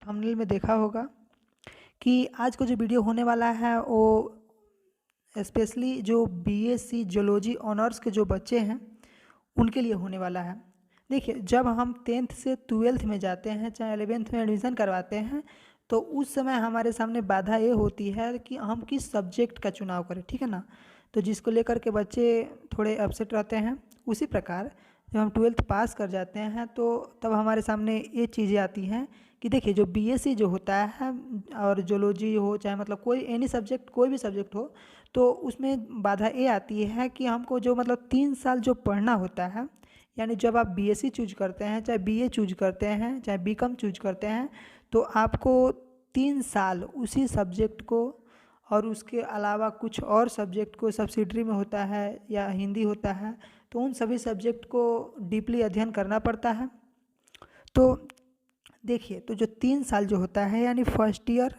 Thumbnail में देखा होगा कि आज का जो वीडियो होने वाला है वो स्पेशली जो बीएससी जूलॉजी ऑनर्स के जो बच्चे हैं उनके लिए होने वाला है। देखिए, जब हम 10th से 12th में जाते हैं, चाहे 11th में एडमिशन करवाते हैं, तो उस समय हमारे सामने बाधा ये होती है कि हम किस सब्जेक्ट का चुनाव करें, ठीक है ना। तो जिसको लेकर के बच्चे थोड़े अपसेट रहते हैं। उसी प्रकार जब हम 12th पास कर जाते हैं तो तब हमारे सामने ये चीज़ें आती हैं कि देखिए, जो बीएससी जो होता है और जूलॉजी हो, चाहे मतलब कोई एनी सब्जेक्ट, कोई भी सब्जेक्ट हो, तो उसमें बाधा ये आती है कि हमको जो मतलब 3 साल जो पढ़ना होता है, यानी जब आप बीएससी चूज करते हैं, चाहे बीए चूज करते हैं, चाहे बीकॉम चूज करते हैं, तो आपको 3 साल उसी सब्जेक्ट को और उसके अलावा कुछ और सब्जेक्ट को सब्सिडरी में होता है या हिंदी होता है, तो उन सभी सब्जेक्ट को डीपली अध्ययन करना पड़ता है। तो देखिए, तो जो 3 साल जो होता है, यानी फर्स्ट ईयर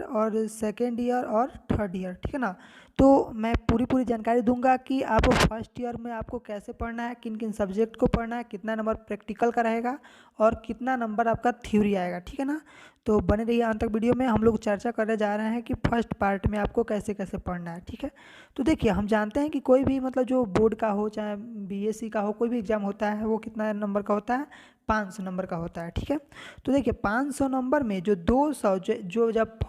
और सेकेंड ईयर और थर्ड ईयर, ठीक है ना। तो मैं पूरी जानकारी दूंगा कि आप फर्स्ट ईयर में आपको कैसे पढ़ना है, किन किन सब्जेक्ट को पढ़ना है, कितना नंबर प्रैक्टिकल का रहेगा और कितना नंबर आपका थ्योरी आएगा, ठीक है ना। तो बने रहिए अंत तक वीडियो में। हम लोग चर्चा करने जा रहे हैं कि फर्स्ट पार्ट में आपको कैसे कैसे पढ़ना है, ठीक है। तो देखिए, हम जानते हैं कि कोई भी मतलब जो बोर्ड का हो, चाहे बीएससी का हो, कोई भी एग्जाम होता है वो कितना नंबर का होता है, 500 नंबर का होता है, ठीक है। तो देखिए, 500 नंबर में जो 200 जो जब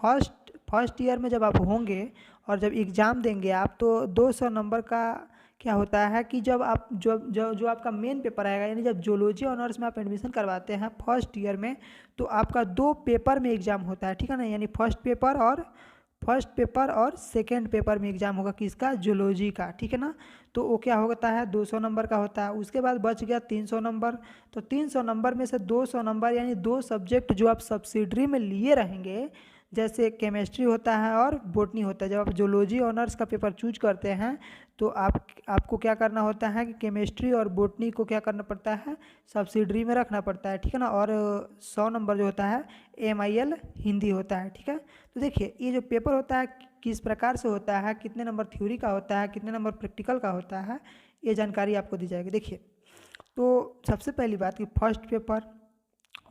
फर्स्ट ईयर में जब आप होंगे और जब एग्ज़ाम देंगे आप, तो 200 नंबर का क्या होता है कि जब आप जो आपका मेन पेपर आएगा, यानी जब जूलॉजी ऑनर्स में आप एडमिशन करवाते हैं फर्स्ट ईयर में, तो आपका 2 पेपर में एग्ज़ाम होता है, ठीक है ना। यानी फर्स्ट पेपर और सेकेंड पेपर में एग्जाम होगा किसका, जूलॉजी का, ठीक है ना। तो वो क्या होता है, 200 नंबर का होता है। उसके बाद बच गया 300 नंबर। तो 300 नंबर में से 200 नंबर यानी 2 सब्जेक्ट जो आप सब्सिडरी में लिए रहेंगे, जैसे केमिस्ट्री होता है और बॉटनी होता है। जब आप जूलॉजी ऑनर्स का पेपर चूज करते हैं तो आपको क्या करना होता है कि केमिस्ट्री और बॉटनी को क्या करना पड़ता है, सब्सिडरी में रखना पड़ता है, ठीक है ना। और 100 नंबर जो होता है MIL हिंदी होता है, ठीक है। तो देखिए, ये जो पेपर होता है किस प्रकार से होता है, कितने नंबर थ्योरी का होता है, कितने नंबर प्रैक्टिकल का होता है, ये जानकारी आपको दी जाएगी। देखिए, तो सबसे पहली बात कि फर्स्ट पेपर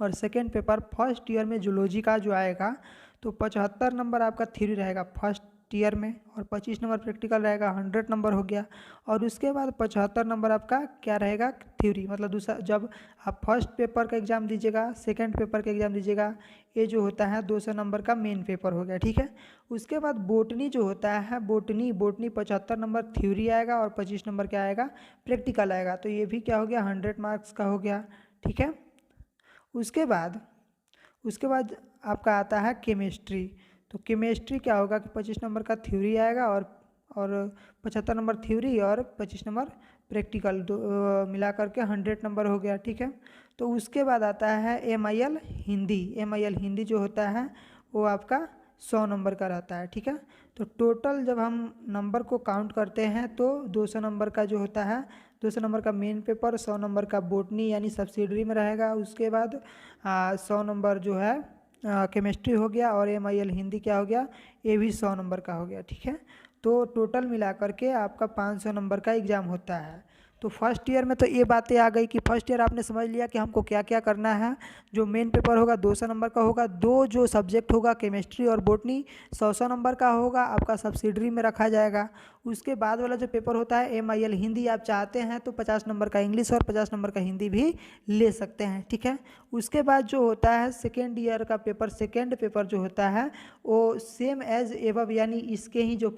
और सेकेंड पेपर फर्स्ट ईयर में जूलॉजी का जो आएगा, तो 75 नंबर आपका थ्योरी रहेगा फर्स्ट ईयर में और 25 नंबर प्रैक्टिकल रहेगा, 100 नंबर हो गया। और उसके बाद 75 नंबर आपका क्या रहेगा, थ्योरी। मतलब दूसरा, जब आप फर्स्ट पेपर का एग्ज़ाम दीजिएगा, सेकेंड पेपर का एग्ज़ाम दीजिएगा, ये जो होता है 200 नंबर का मेन पेपर हो गया, ठीक है। उसके बाद बॉटनी जो होता है, बॉटनी 75 नंबर थ्योरी आएगा और 25 नंबर क्या आएगा, प्रैक्टिकल आएगा। तो ये भी क्या हो गया, 100 मार्क्स का हो गया, ठीक है। उसके बाद आपका आता है केमिस्ट्री। तो केमिस्ट्री क्या होगा कि 25 नंबर का थ्योरी आएगा और 75 नंबर थ्योरी और 25 नंबर प्रैक्टिकल, मिला करके 100 नंबर हो गया, ठीक है। तो उसके बाद आता है MIL हिंदी। MIL हिंदी जो होता है वो आपका 100 नंबर का रहता है, ठीक है। तो टोटल जब हम नंबर को काउंट करते हैं तो 200 नंबर का जो होता है, 200 नंबर का मेन पेपर, 100 नंबर का बॉटनी यानी सब्सिडरी में रहेगा। उसके बाद 100 नंबर जो है केमिस्ट्री हो गया और MIL हिंदी क्या हो गया, ये भी 100 नंबर का हो गया, ठीक है। तो टोटल मिला करके आपका 500 नंबर का एग्ज़ाम होता है। तो फर्स्ट ईयर में तो ये बातें आ गई कि फर्स्ट ईयर आपने समझ लिया कि हमको क्या क्या करना है। जो मेन पेपर होगा 200 नंबर का होगा, दो जो सब्जेक्ट होगा केमिस्ट्री और बॉटनी 100 नंबर का होगा, आपका सब्सिडरी में रखा जाएगा। उसके बाद वाला जो पेपर होता है MIL हिंदी, आप चाहते हैं तो 50 नंबर का इंग्लिश और 50 नंबर का हिंदी भी ले सकते हैं, ठीक है। उसके बाद जो होता है सेकेंड ईयर का पेपर, सेकेंड पेपर जो होता है वो सेम एज एबव, यानी इसके ही जो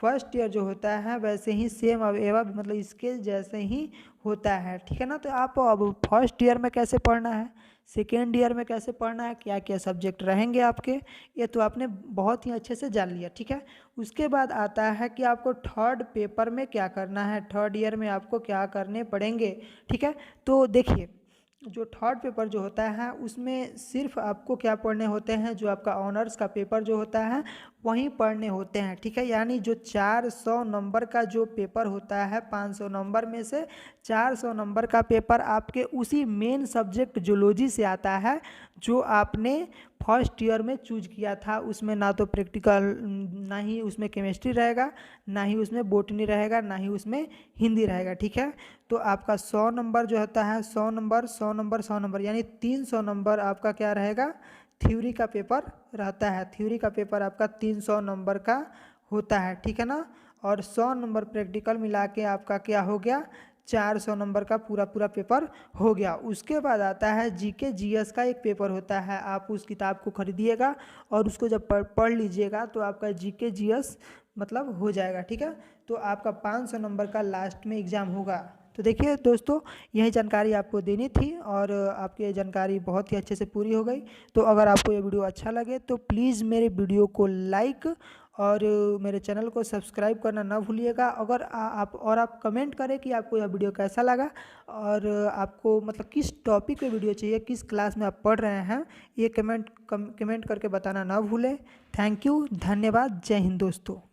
फर्स्ट ईयर जो होता है वैसे ही सेम अब एवं मतलब इसके जैसे ही होता है, ठीक है ना। तो आप अब फर्स्ट ईयर में कैसे पढ़ना है, सेकेंड ईयर में कैसे पढ़ना है, क्या क्या सब्जेक्ट रहेंगे आपके, ये तो आपने बहुत ही अच्छे से जान लिया, ठीक है। उसके बाद आता है कि आपको थर्ड पेपर में क्या करना है, थर्ड ईयर में आपको क्या करने पड़ेंगे, ठीक है। तो देखिए, जो थर्ड पेपर जो होता है उसमें सिर्फ आपको क्या पढ़ने होते हैं, जो आपका ऑनर्स का पेपर जो होता है वहीं पढ़ने होते हैं, ठीक है। यानी जो 400 नंबर का जो पेपर होता है 500 नंबर में से 400 नंबर का पेपर आपके उसी मेन सब्जेक्ट जूलॉजी से आता है जो आपने फर्स्ट ईयर में चूज किया था। उसमें ना तो प्रैक्टिकल, ना ही उसमें केमिस्ट्री रहेगा, ना ही उसमें बॉटनी रहेगा, ना ही उसमें हिंदी रहेगा, ठीक है। तो आपका 100 नंबर जो होता है 100 नंबर 100 नंबर 100 नंबर यानी 300 नंबर आपका क्या रहेगा, थ्योरी का पेपर रहता है। थ्योरी का पेपर आपका 300 नंबर का होता है, ठीक है ना। और 100 नंबर प्रैक्टिकल मिला के आपका क्या हो गया, 400 नंबर का पूरा पूरा पेपर हो गया। उसके बाद आता है जीके जीएस का एक पेपर होता है। आप उस किताब को खरीदिएगा और उसको जब पढ़ लीजिएगा तो आपका जीके जीएस मतलब हो जाएगा, ठीक है। तो आपका 500 नंबर का लास्ट में एग्ज़ाम होगा। तो देखिए दोस्तों, यही जानकारी आपको देनी थी और आपकी ये जानकारी बहुत ही अच्छे से पूरी हो गई। तो अगर आपको ये वीडियो अच्छा लगे तो प्लीज़ मेरे वीडियो को लाइक और मेरे चैनल को सब्सक्राइब करना ना भूलिएगा। अगर आप कमेंट करें कि आपको यह वीडियो कैसा लगा और आपको मतलब किस टॉपिक पे वीडियो चाहिए, किस क्लास में आप पढ़ रहे हैं, ये कमेंट करके बताना ना भूलें। थैंक यू, धन्यवाद, जय हिंद दोस्तों।